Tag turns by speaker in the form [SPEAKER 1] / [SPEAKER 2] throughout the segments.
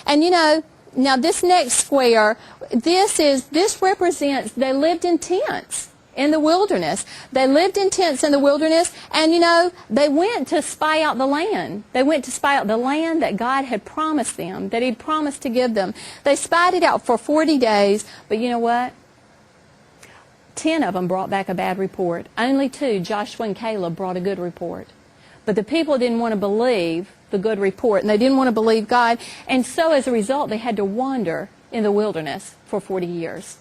[SPEAKER 1] And you know, now this next square, this represents they lived in tents in the wilderness. They lived in tents in the wilderness, and you know, they went to spy out the land. They went to spy out the land that God had promised them, that He'd promised to give them. They spied it out for 40 days, but you know what? 10 of them brought back a bad report. Only 2, Joshua and Caleb, brought a good report. But the people didn't want to believe the good report, and they didn't want to believe God, and so as a result, they had to wander in the wilderness for 40 years.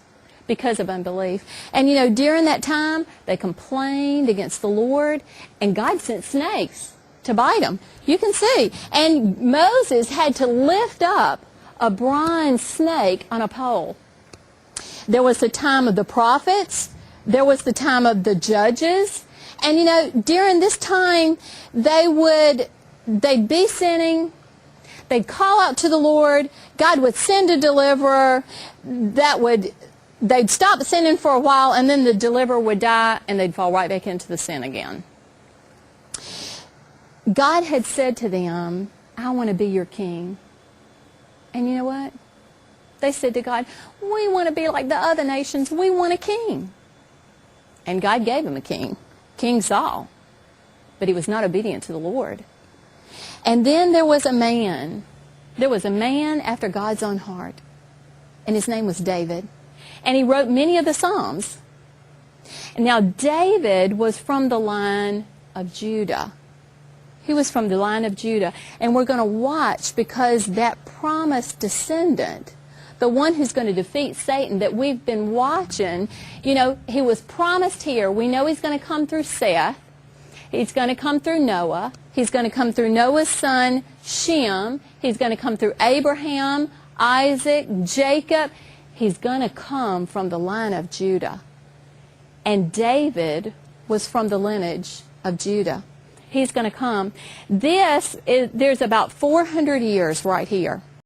[SPEAKER 1] Because of unbelief. And you know, during that time, they complained against the Lord, and God sent snakes to bite them. You can see. And Moses had to lift up a bronze snake on a pole. There was the time of the prophets. There was the time of the judges. And you know, during this time, they'd be sinning. They'd call out to the Lord. God would send a deliverer they'd stop sinning for a while, and then the deliverer would die, and they'd fall right back into the sin again. God had said to them, I want to be your king. And you know what? They said to God, we want to be like the other nations. We want a king. And God gave them a king, King Saul. But he was not obedient to the Lord. And then there was a man. There was a man after God's own heart. And his name was David. And he wrote many of the Psalms. And now David was from the line of Judah. He was from the line of Judah. And we're going to watch, because that promised descendant, the one who's going to defeat Satan that we've been watching, you know, he was promised here. We know he's going to come through Seth. He's going to come through Noah. He's going to come through Noah's son, Shem. He's going to come through Abraham, Isaac, Jacob. He's going to come from the line of Judah. And David was from the lineage of Judah. He's going to come. There's about 400 years right here.